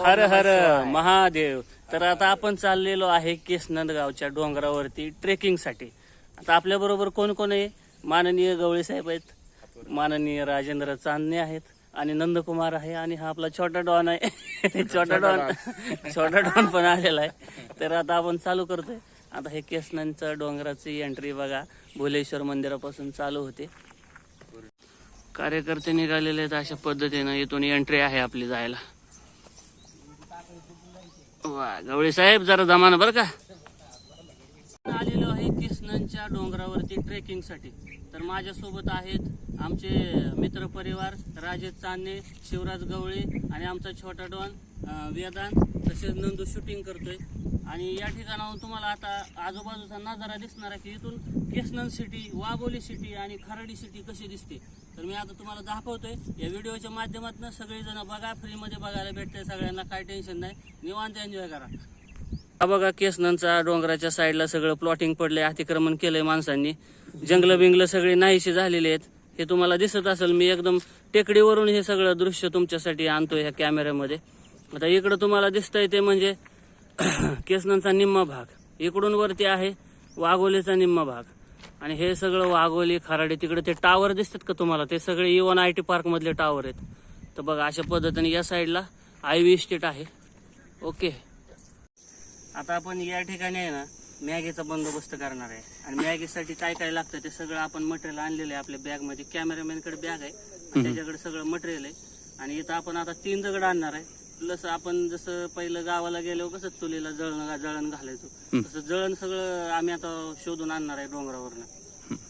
हर हर महादेव. तर आता आपण चाललेलो आहे केसनंदगावच्या डोंगरावरती ट्रेकिंगसाठी. आता आपल्या बरोबर कोण कोण आहे? माननीय गवळे साहेब आहेत, माननीय राजेंद्र चांदणे आहेत आणि नंदकुमार आहे आणि हा आपला छोटा डॉन आहे. छोटा डॉन पण आलेला आहे. तर आता आपण चालू करतोय. आता हे केसनंदच्या डोंगराची एंट्री बघा, भुलेश्वर मंदिरापासून चालू होते. कार्यकर्ते निघालेले आहेत अशा पद्धतीनं. इथून एंट्री आहे आपली जायला. वा गवळे साहेब जरा जमाना बरं का. आलेलो आहे केसनंदच्या डोंगरावरती ट्रेकिंग साठी. तर माझ्यासोबत आहेत आमचे मित्र परिवार राजेश चांदणे, शिवराज गवळे आणि आमचा छोटा डॉन वेदांत, तसेच नंदू शूटिंग करतोय. आणि या ठिकाणाहून तुम्हाला आता आजूबाजूचा नजारा दिसणार आहे की इथून केसनंद सिटी, वाघोली सिटी आणि खराडी सिटी कशी दिसते. तर मी आता तुम्हाला दाखवतोय या व्हिडिओच्या माध्यमातून. सगळेजण बघा, फ्रीमध्ये बघायला भेटतंय सगळ्यांना, काय टेन्शन नाही, निवांत एन्जॉय करा. हा बघा केसनंदच्या डोंगराच्या साईडला सगळं प्लॉटिंग पडलंय, अतिक्रमण केलंय माणसांनी. जंगल बिंगल सगळे नाहीशी झालेले आहेत. हे तुम्हाला दिसत असेल. मी एकदम टेकडीवरून हे सगळं दृश्य तुमच्यासाठी आणतोय ह्या कॅमेऱ्यामध्ये. आता इकडं तुम्हाला दिसतंय ते म्हणजे केसनंदचा निम्मा भाग. इकडून वरती आहे वाघोलीचा निम्मा भाग. आणि हे सगळं वाघोली, खराडी, तिकडे ते टावर दिसतात का तुम्हाला, ते सगळे इवन IT पार्क मधले टावर आहेत. तर बघा अशा पद्धतीने या साईडला IV इस्टेट आहे. ओके, आता आपण या ठिकाणी आहे ना मॅगीचा बंदोबस्त करणार आहे. आणि मॅगीसाठी काय काय लागतं ते सगळं आपण मटेरियल आणलेलं आहे आपल्या बॅगमध्ये. कॅमेरामॅनकडे बॅग आहे आणि त्याच्याकडे सगळं मटेरियल आहे. आणि इथं आपण आता 3 दगड आणणार आहे. प्लस आपण जसं पहिलं गावाला गेलो कसं चुलीला जळण घालायचो, तसं जळण सगळं आम्ही आता शोधून आणणार आहे डोंगरावरनं.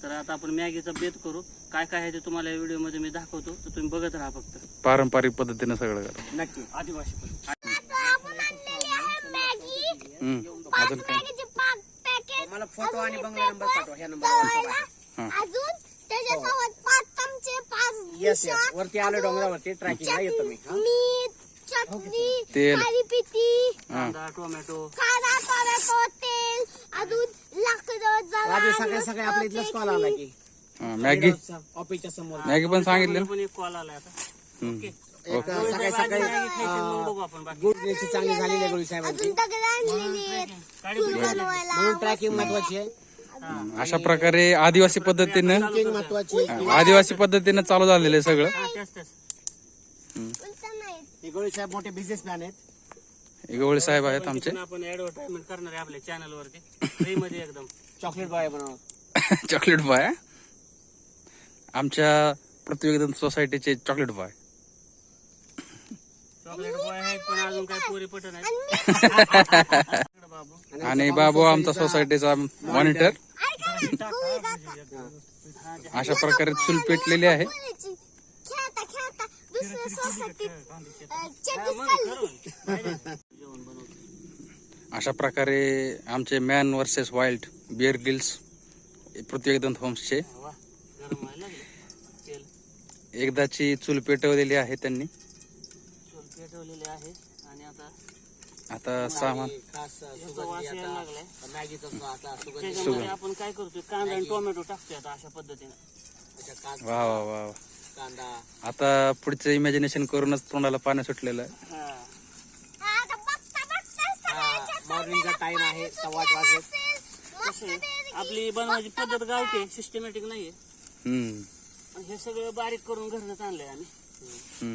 तर आता आपण मॅगीचा बेत करू. काय काय आहे ते तुम्हाला या व्हिडिओमध्ये मी दाखवतो, तर तुम्ही बघत राहा फक्त. पारंपरिक पद्धतीने सगळं करा. नक्की आदिवासी पद्धत. अजून काय? मला फोटो आणि बंगला नंबर पाठवा. ह्या नंबरवर अजून त्याच्यासोबत 5 चमचे 5 येस येस. वरती आलो डोंगरावरती ट्रॅकिंगला येतो मी. मीठ, चटणी, तेल, काळी पिठी, कांदा, टोमॅटो, कांदा, टोमॅटो, तेल, अजून लाकडं, राजू जळण, सगळे आपल्या इथलाच कॉल आला की मॅगी ऑफिसच्या समोर. मॅगी पण सांगितलं. पण एक कॉल आलाय आता. ओके, एक सकाळी सकाळी बघू आपण बाकी. गुड ची चांगली झालेली आहे गोळी साहेबांची. अजून दगड आणलेली आहेत चूल बनवायला. म्हणून ट्रॅकिंग महत्वाची आहे. अशा प्रकारे आदिवासी पद्धतीनं ट्रॅकिंग महत्वाची आहे. आदिवासी पद्धतीनं चालू झालेलं आहे सगळं. तेच उलटं नाही. हे गोळी साहेब मोठे बिझनेसमॅन आहेत. गवळे साहेब आहेत आमचे. आपण ऍडव्हर्टाइजमेंट करणार आहे आपल्या चॅनल वरती फ्री मध्ये एकदम. चॉकलेट बॉय बनव. चॉकलेट बॉय, आमच्या पृथ्वी सोसायटीचे चॉकलेट बॉय. चॉकलेट बॉय आहेत पण अजून काय पोरी पटत नाही. आणि बाबू आमचा सोसायटीचा मॉनिटर. अशा प्रकारे चूल पेटलेली आहे. खेळता खेळता दुसऱ्या सोसायटीत चड्डीच अशा प्रकारे आमचे man versus wild Bear Grylls पृथ्वी होम्सचे वा, गरम व्हायला लागले. तेल एकदाची चूल पेटवलेली आहे त्यांनी. चूल पेटवलेले आहे आणि आता सामान खास याचा वास यायला लागलाय. मॅगीचा आता सुगंध. त्याच्यामध्ये आपण काय करतोय, कांदा आणि टोमॅटो टाकतोय आता अशा पद्धतीने. वा वा वा वा. कांदा आता पुढचं इमॅजिनेशन करूनच तोंडाला पाणी सुटलेलं आहे. हा. आता बघता बघता मॉर्निंगचा टाइम आहे 8:15 वाजले. कसं आहे, आपली बनवायची पद्धत गावठी, सिस्टमॅटिक नाहीये. हम्म. आणि हे सगळं बारीक करून घरनच आणलंय आम्ही.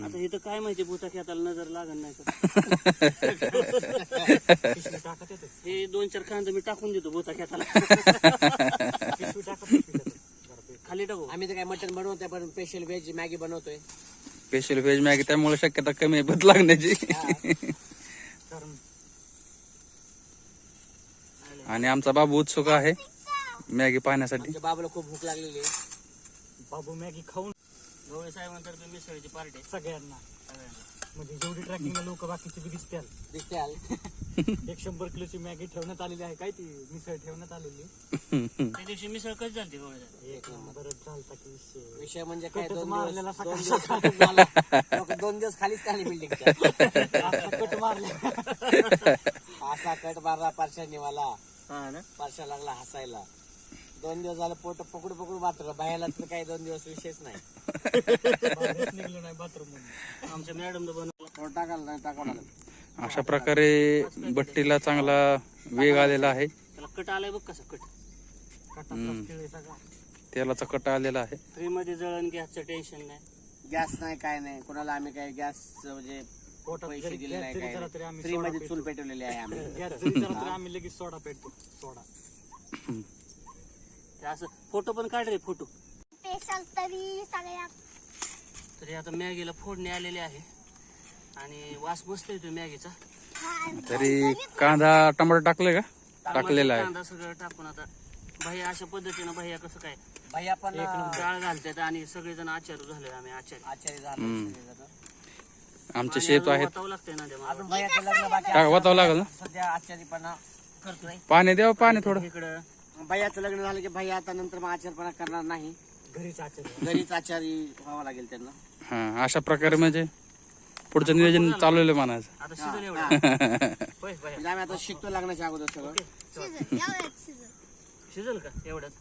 आता इथं काय माहिती भूता खेताला नजर लागत नाही तर. हे 2-4 कांदे मी टाकून देतो भूता खेताला. खाली टाकू. आम्ही तर काय मटन बनवतोय पण स्पेशल व्हेज मॅगी बनवतोय. स्पेशल व्हेज मॅगी, त्यामुळे शक्यता कमी आहे बद लागण्याची. आणि आमचा बाबू उत्सुक आहे मॅगी पाहण्यासाठी. आमच्या बाबाला खूप भूक लागलेली आहे. बाबू मॅगी खाऊन गवळे साहेबांतर्फे मिसळीची पार्टी सगळ्यांना. म्हणजे जेवढी ट्रॅकिंगला लोक बाकीची बी दिसतील. दिसत्याल 100 किलोची मॅगी ठेवण्यात आलेली आहे. काय ती मिसळ ठेवण्यात आलेली. त्या दिवशी मिसळ कशी झाली गवळे साहेब? एक नंबरच झालता की विषय. विषय म्हणजे काय कटच 2 मारलेला दिवस सकाळी लोक 2 दिवस खालीच आली बिल्डिंगच्या. कट मारले. असा कट मारला परशाने मला. हा ना. परशा लागला हसायला. 2 दिवस झालं पोट पकडू पकडू बाथरूम बाहेरला तर काही 2 दिवस विशेष नाही. बाहेरच निघलो नाही बाथरूम मधून. आमच्या मॅडम बनवलं. पोट टाकायला नाही टाकावं लागलं. अशा प्रकारे बट्टीला चांगला वेग आलेला आहे. त्याला कट आलाय बघ कसा कट. कटातला खेळ आहे सगळा. तेलाचा कट आलेला आहे. फ्री मध्ये जळण गॅसचं टेन्शन नाही. गॅस नाही काय नाही कोणाला आम्ही काय गॅस म्हणजे पोटात पैसे जरी दिले नाही जरी काय जरा तरी आम्ही फ्री सोडा मध्ये पितो. चूल पेटवलेली आहे आम्ही. गॅस जरी जरा तरी आम्ही लगेच सोडा पेटतो. सोडा. ते असं फोटो पण काढ रे फोटो. स्पेशल तरी सगळ्या तरी आता मॅगीला फोडणी आलेली आहे आणि वास मस्त येतो मॅगीचा. तरी कांदा टमाटर टाकले का? टाकलेला आहे. कांदा सगळं टाकून आता भैया अशा पद्धतीनं भैया कसं काय भैया पण डाळ घालतात आणि सगळेजण आचार्य झालोय आम्ही आचार्य. आचार्य झाले सगळेजण. आमचे शेत आहेत. वाटावं लागतंय ना ते अजून भैयाचं लग्न बाकी टाक वाचावं लागेल ना. सध्या आचार्यपणा करतोय. पाणी द्यावं पाणी थोडं. इकडं भैयाचं लग्न झालं की भैया आता नंतर मग आचार्यपणा करणार नाही. घरीच आचार्य. घरीच आचार्य व्हावं लागेल त्यांना. हा अशा प्रकारे म्हणजे पुढचं नियोजन चालवलं म्हणायचं. आता शिजल एवढं. हा. होय भैया म्हणजे आम्ही आता शिकतो लग्नाच्या अगोदर सगळं. सीझन यावेळेस सीझन शिजल का एवढंच.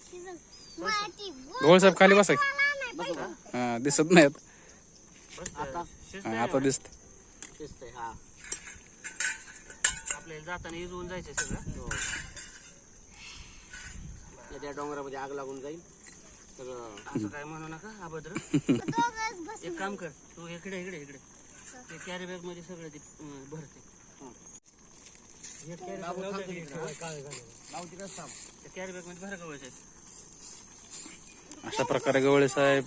सीझन माहिती गवळसाहेब खाली बसा. नाही पाहिजे. हा दिसत नाहीत. बस आता शिजतंय हा, आता दिसत. दिसतंय हा. आपल्याला जाताना इजवून जायचंय सगळं. हो. त्या डोंगरामध्ये आग लागून जाईल सगळं. असं काय म्हणू नका अभद्र. दोघंच बस एक काम कर तू इकडे इकडे इकडे ते कॅरी बॅग मध्ये सगळं ते भरते. एक कॅरी बॅग लावलं की ठेवाय काळे घालायला. लावू तिकडे थांब. त्या कॅरी बॅग मध्ये भर गवळचे. अशा प्रकारे गवळे साहेब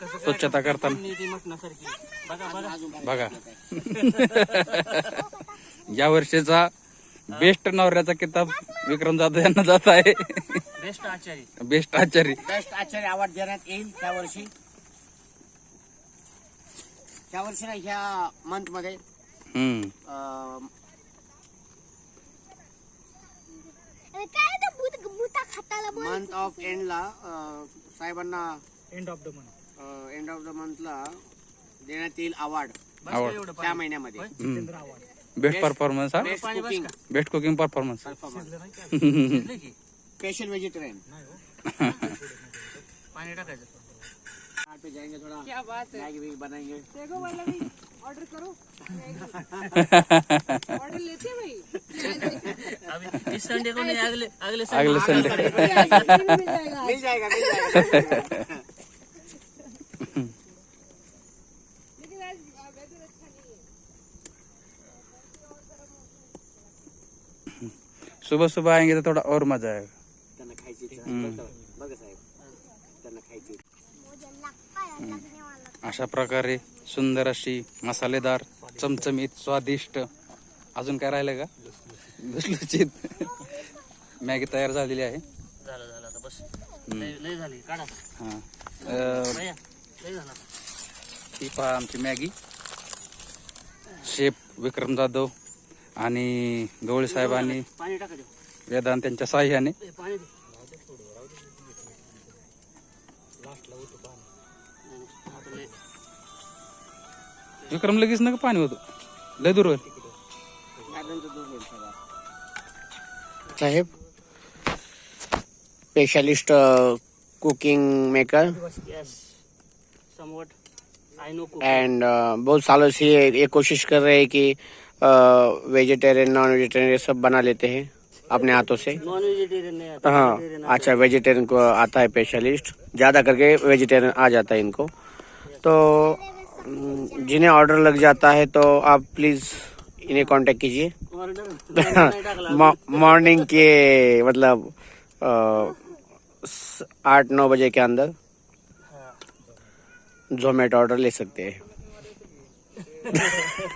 कसं स्वच्छता करताना ती मटणासारखी बघा बघा. बघा. या वर्षीचा बेस्ट नवऱ्याचा किताब विक्रम जाधव यांना जात आहे. बेस्ट आचारी. बेस्ट आचारी. बेस्ट आचार्य अवॉर्ड देण्यात येईल त्या वर्षी. त्या वर्षी ना ह्या मंथ मध्ये अरे काय ते बुटा खाताला बोल. मंथ ऑफ एंडला साहेबांना end of the month. End of the मंथला देण्यात येईल अवॉर्ड बस काय एवढं त्या पाणी. महिन्यामध्ये. जितेंद्र आव्हाड. बेस्ट परफॉर्मन्स हा. बेस्ट पाणी बस कुकिंग का? Best cooking performance. शिजलं की स्पेशल वेजिटेरियन. पाणी टाकायचं. पे जाएंगे थोड़ा मैगी भी बनाएंगे. अभी इस संडे को नहीं अगले अगले अगले संडे. मिल जाएगा मिल जाएगा. सुबह सुबह आएंगे तो थोड़ा और मजा आएगा. त्यांना खायची इच्छा आहे. बघा साहेब त्यांना खायची इच्छा. मुझे लगता है लगने वाला. अशा प्रकारे सुंदर अशी मसालेदार चमचमीत स्वादिष्ट अजून काय राहिलं का लुसलुसीत मॅगी तयार झालेली आहे. झालं झालं आता बस. लय झाली काढा. हा भैया लय झालं. ही पहा आमची मॅगी. शेफ विक्रम जाधव आणि गवळे साहेब आणि पाणी टाका देऊ. वेदांत त्यांच्या साह्याने पाणी दे. आता लय विक्रम लगेच नका पाणी होतं लय दूर होईल. साहेब specialist cooking maker yes somewhat I know cook. And बहुत सालों से ये कोशिश कर रहे हैं कि वेजिटेरियन नॉन वेजिटेरियन ये सब बना लेते हैं अपने हाथों से. नॉन वेजिटेरियन नहीं आता. हाँ vegetarian अच्छा वेजिटेरियन को आता है स्पेशलिस्ट. ज़्यादा करके वेजिटेरियन आ जाता है इनको. तो जिन्हें ऑर्डर लग जाता है तो आप प्लीज़ इन्हें कांटेक्ट कीजिए. ऑर्डर नहीं टाकला. मॉर्निंग के मतलब 8-9 बजे के अंदर जोमेटो ऑर्डर ले सकते हैं.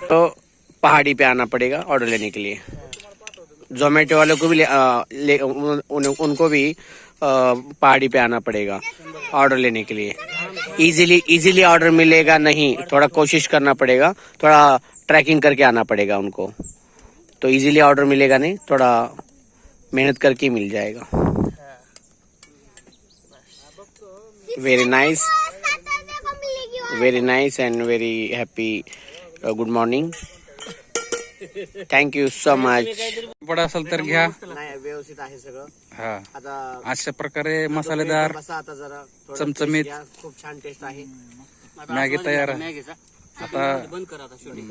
तो पहाड़ी पे आना पड़ेगा ऑर्डर लेने के लिए. जोमेटो वालों को भी उनको भी पहाड़ी पे आना पड़ेगा ऑर्डर लेने के लिए. इजीली ऑर्डर मिलेगा नहीं. थोड़ा कोशिश करना पड़ेगा. थोड़ा ट्रैकिंग करके आना पड़ेगा उनको. तो इजीली ऑर्डर मिलेगा नहीं. थोड़ा मेहनत करके मिल जाएगा. Very nice. सॅटरडे को मिलेगी वो. Very nice end very happy good morning. Thank you so much. पड असेल तर घ्या. नाही व्यवस्थित आहे सगळं. हा आता अशा प्रकारे मसालेदार बसा आता जरा थोडं चमचमीत. taste घ्या. खूप छान टेस्ट आहे. आता मॅगी आस्वाद तयार घ्या आहे. मॅगीचा. आता बंद करा आता शूटिंग.